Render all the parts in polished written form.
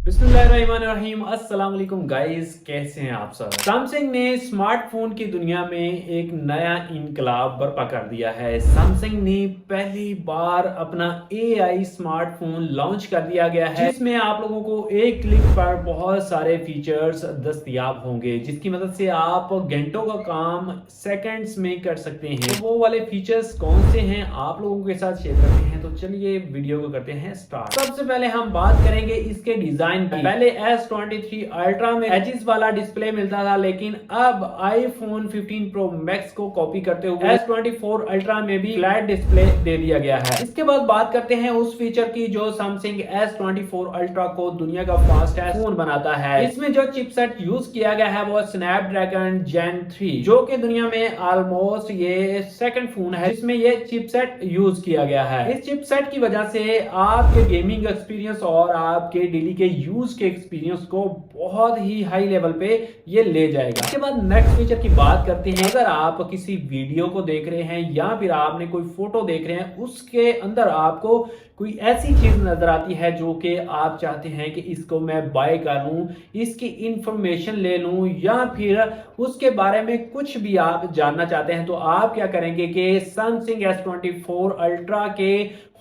बिस्मिल्लाहिर्रहमानिर्रहीम। अस्सलाम वालेकुम गाइस, कैसे हैं आप सब। सैमसंग ने स्मार्टफोन की दुनिया में एक नया इनकलाब बर्पा कर दिया है। सैमसंग ने पहली बार अपना एआई स्मार्टफोन लॉन्च कर दिया गया है, जिसमें आप लोगों को एक क्लिक पर बहुत सारे फीचर्स दस्तयाब होंगे, जिसकी मदद से आप घंटों का काम सेकंड्स में कर सकते हैं। तो वो वाले फीचर्स कौन से हैं आप लोगों के साथ शेयर करते हैं। तो चलिए वीडियो को करते हैं स्टार्ट। सबसे पहले हम बात करेंगे इसके डिजाइन की। पहले S23 अल्ट्रा में एजिस वाला डिस्प्ले मिलता था, लेकिन अब आईफोन 15 प्रो मैक्स को कॉपी करते हुए S24 अल्ट्रा में भी फ्लैट डिस्प्ले दे दिया गया है। इसके बाद बात करते हैं उस फीचर की जो सैमसंग S24 अल्ट्रा को दुनिया का फास्टेस्ट फोन बनाता है। इसमें जो चिपसेट यूज किया गया है वो स्नैपड्रैगन जेन 3, जो कि दुनिया में ऑलमोस्ट ये सेकंड फोन है जिसमें ये चिपसेट यूज किया गया है। इस चिपसेट की वजह से आपके गेमिंग एक्सपीरियंस और आपके डेली के यूज के एक्सपीरियंस को बहुत ही हाई लेवल पे ये ले जाएगा। इसके बाद नेक्स्ट फीचर की बात करते हैं। अगर आप किसी वीडियो को देख रहे हैं या फिर आपने कोई फोटो देख रहे हैं, उसके अंदर आपको कोई ऐसी चीज नजर आती है जो कि आप चाहते हैं कि इसको मैं बाय कर लूं, इसकी इंफॉर्मेशन ले लूं, या फिर उसके बारे में कुछ भी आप जानना चाहते हैं, तो आप क्या करेंगे कि सैमसंग S24 अल्ट्रा के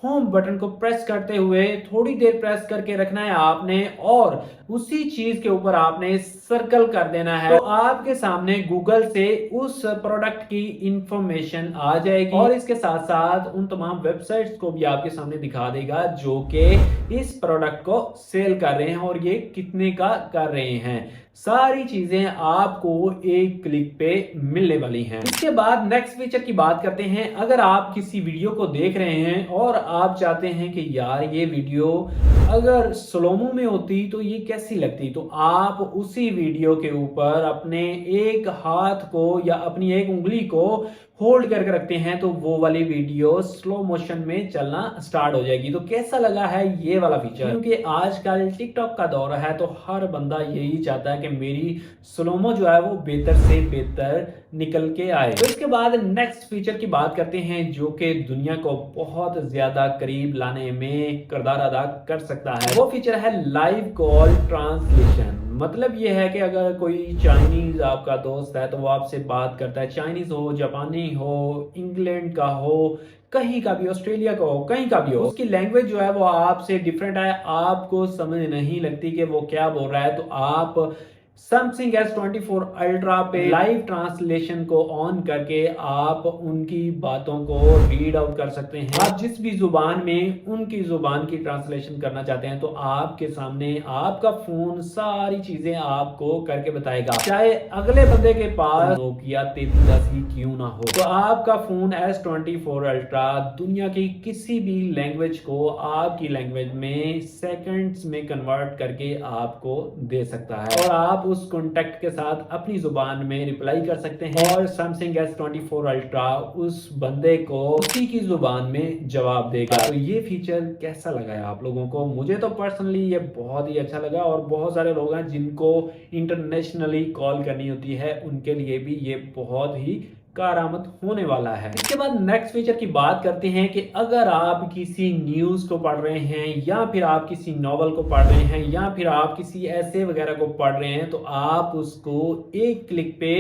होम बटन को प्रेस करते हुए थोड़ी देर प्रेस करके रखना है आपने, और उसी चीज के ऊपर आपने सर्कल कर देना है। तो आपके सामने गूगल से उस प्रोडक्ट की इंफॉर्मेशन आ जाएगी, और इसके साथ साथ उन तमाम वेबसाइट्स को भी आपके सामने दिखा देगा जो कि इस प्रोडक्ट को सेल कर रहे हैं और ये कितने का कर रहे हैं। सारी चीजें आपको एक क्लिक पे मिलने वाली हैं। इसके बाद नेक्स्ट फीचर की बात करते हैं। अगर आप किसी वीडियो को देख रहे हैं और आप चाहते हैं कि यार ये वीडियो अगर स्लोमो में होती तो ये कैसी लगती, तो आप उसी वीडियो के ऊपर अपने एक हाथ को या अपनी एक उंगली को होल्ड करके रखते हैं तो वो वाली वीडियो स्लो मोशन में चलना स्टार्ट हो जाएगी। तो कैसा लगा है ये वाला फीचर, क्योंकि आजकल टिकटॉक का दौर है तो हर बंदा यही चाहता है कि मेरी स्लोमो जो है वो बेहतर से बेहतर निकल के आए। तो इसके बाद नेक्स्ट फीचर की बात करते हैं जो कि दुनिया को बहुत ज्यादा करीब लाने में किरदार अदा कर सकता है। वो फीचर है लाइव कॉल ट्रांसलेशन। मतलब ये है कि अगर कोई चाइनीज आपका दोस्त है तो वो आपसे बात करता है, चाइनीज हो, जापानी हो, इंग्लैंड का हो, कहीं का भी, ऑस्ट्रेलिया का हो, कहीं का भी हो, उसकी लैंग्वेज जो है वो आपसे डिफरेंट है, आपको समझ नहीं लगती कि वो क्या बोल रहा है, तो आप सैमसंग S24 अल्ट्रा पे लाइव ट्रांसलेशन को ऑन करके आप उनकी बातों को रीड आउट कर सकते हैं। आप जिस भी जुबान में उनकी जुबान की ट्रांसलेशन करना चाहते हैं तो आपके सामने आपका फोन सारी चीजें आपको करके बताएगा, चाहे अगले बंदे के पास नोकिया 3310 क्यों ना हो। तो आपका फोन S24 अल्ट्रा दुनिया की किसी भी लैंग्वेज को आपकी लैंग्वेज में सेकंड्स में कन्वर्ट करके आपको दे सकता है, और आप उस कॉन्टेक्ट के साथ अपनी जुबान में रिप्लाई कर सकते हैं, और सैमसंग S24 अल्ट्रा उस बंदे को उसी की जुबान में जवाब देगा। तो ये फीचर कैसा लगा है आप लोगों को? मुझे तो पर्सनली ये बहुत ही अच्छा लगा, और बहुत सारे लोग हैं जिनको इंटरनेशनली कॉल करनी होती है, उनके लिए भी ये बहुत ही कारआमद होने वाला है। इसके बाद नेक्स्ट फीचर की बात करते हैं कि अगर आप किसी न्यूज को पढ़ रहे हैं, या फिर आप किसी नॉवल को पढ़ रहे हैं, या फिर आप किसी ऐसे वगैरह को पढ़ रहे हैं, तो आप उसको एक क्लिक पे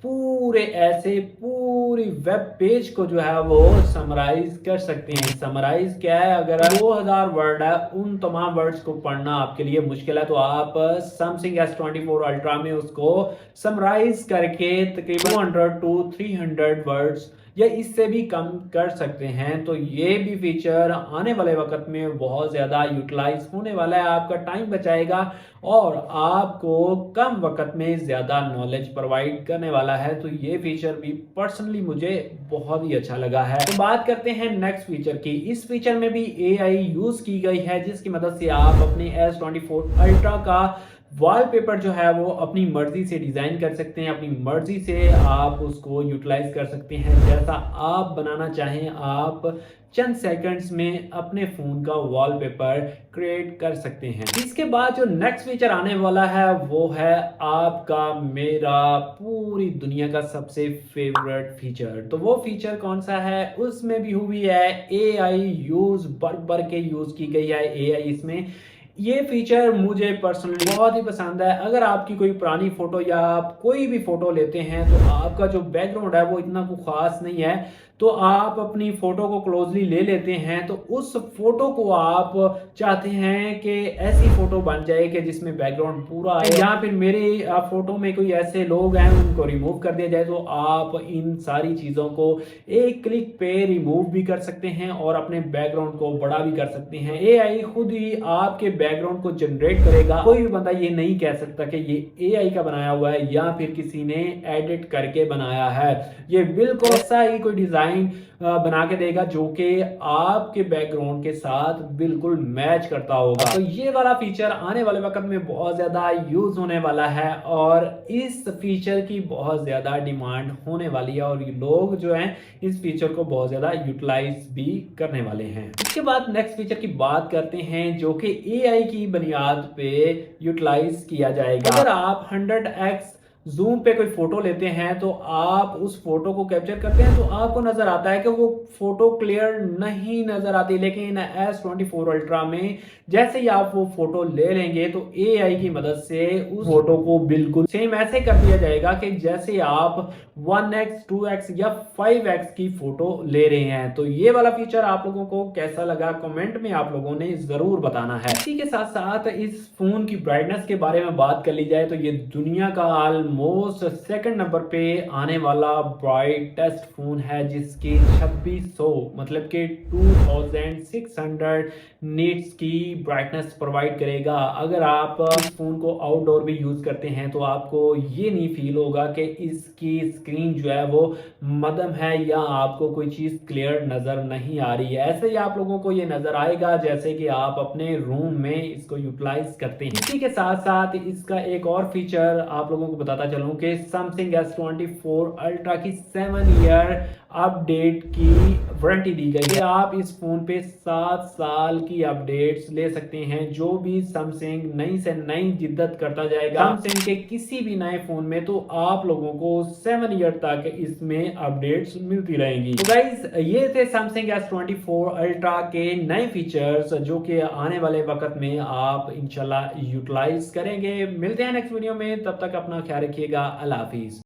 पूरे ऐसे पूरी वेब पेज को जो है वो समराइज कर सकते हैं। समराइज क्या है? अगर 2000 वर्ड है, उन तमाम वर्ड्स को पढ़ना आपके लिए मुश्किल है, तो आप सैमसंग S24 अल्ट्रा में उसको समराइज करके तकरीबन 200 to 300 वर्ड्स या इससे भी कम कर सकते हैं। तो ये भी फीचर आने वाले वक्त में बहुत ज़्यादा यूटिलाइज होने वाला है, आपका टाइम बचाएगा और आपको कम वक्त में ज़्यादा नॉलेज प्रोवाइड करने वाला है। तो ये फीचर भी पर्सनली मुझे बहुत ही अच्छा लगा है। तो बात करते हैं नेक्स्ट फीचर की। इस फीचर में भी AI यूज़ की गई है, जिसकी मदद से आप अपने S24 अल्ट्रा का वॉलपेपर जो है वो अपनी मर्जी से डिजाइन कर सकते हैं, अपनी मर्जी से आप उसको यूटिलाइज कर सकते हैं, जैसा आप बनाना चाहें आप चंद सेकंड्स में अपने फोन का वॉलपेपर क्रिएट कर सकते हैं। इसके बाद जो नेक्स्ट फीचर आने वाला है वो है आपका मेरा पूरी दुनिया का सबसे फेवरेट फीचर। तो वो फीचर कौन सा है? उसमें भी हुई है AI यूज, बढ़ बढ़ के यूज की गई है AI इसमें। ये फीचर मुझे पर्सनली बहुत ही पसंद है। अगर आपकी कोई पुरानी फोटो या आप कोई भी फोटो लेते हैं तो आपका जो बैकग्राउंड है वो इतना कुछ खास नहीं है, तो आप अपनी फोटो को क्लोजली ले लेते हैं तो उस फोटो को आप चाहते हैं कि ऐसी फोटो बन जाए कि जिसमें बैकग्राउंड पूरा है, या फिर मेरे फोटो में कोई ऐसे लोग हैं उनको रिमूव कर दिया जाए, तो आप इन सारी चीज़ों को एक क्लिक पे रिमूव भी कर सकते हैं और अपने बैकग्राउंड को बड़ा भी कर सकते हैं। एआई खुद ही आपके बैकग्राउंड को जनरेट करेगा। कोई भी बंदा ये नहीं कह सकता कि ये एआई का बनाया हुआ है या फिर किसी ने एडिट करके बनाया है। ये बिल्कुल ऐसा ही कोई डिजाइन बना के देगा जो कि आपके बैकग्राउंड के साथ बिल्कुल मैच करता होगा। तो ये वाला फीचर आने वाले वक्त में बहुत ज्यादा यूज होने वाला है और इस फीचर की बहुत ज्यादा डिमांड होने वाली है और लोग जो हैं इस फीचर को बहुत ज्यादा यूटिलाइज भी करने वाले हैं। इसके बाद नेक्स्ट फीचर की बात करते हैं जो कि एआई की बुनियाद पे यूटिलाइज किया जाएगा। अगर आप 100x जूम पे कोई फोटो लेते हैं तो आप उस फोटो को कैप्चर करते हैं तो आपको नजर आता है कि वो फोटो क्लियर नहीं नजर आती, लेकिन S24 अल्ट्रा में जैसे ही आप वो फोटो ले लेंगे तो एआई की मदद से उस फोटो को बिल्कुल सेम ऐसे कर दिया जाएगा कि जैसे आप 1x 2x या 5x की फोटो ले रहे हैं। तो ये वाला फीचर आप लोगों को कैसा लगा कमेंट में आप लोगों ने जरूर बताना है। इसी के साथ साथ इस फोन की ब्राइटनेस के बारे में बात कर ली जाए तो ये दुनिया का ऑलमोस्ट सेकंड नंबर पे आने वाला ब्राइटेस्ट फोन है जिसकी 2600 मतलब कि 2600 नीट्स की ब्राइटनेस प्रोवाइड करेगा। अगर आप इस फोन को आउटडोर भी यूज करते हैं तो आपको ये नहीं फील होगा कि इसकी स्क्रीन जो है वो मध्यम है या आपको कोई चीज क्लियर नजर नहीं आ रही है। ऐसे ही आप लोगों को ये नजर आएगा जैसे कि आप अपने रूम में इसको यूटिलाइज करते हैं। इसी के साथ साथ इसका एक और फीचर आप लोगों को बताता चलूं कि Samsung S24 अल्ट्रा की 7 ईयर अपडेट की वारंटी दी गई है। आप इस फोन पे 7 साल की अपडेट्स ले सकते हैं। जो भी सैमसंग नई से नई जिद्दत करता जाएगा सैमसंग के किसी भी नए फोन में तो आप लोगों को 7 ईयर तक इसमें अपडेट्स मिलती रहेंगी। तो गाइस ये थे Samsung S24 अल्ट्रा के नए फीचर्स जो कि आने वाले वक्त में आप इंशाल्लाह यूटिलाइज करेंगे। मिलते हैं नेक्स्ट वीडियो में, तब तक अपना ख्याल रखिएगा। अल्लाह हाफिज।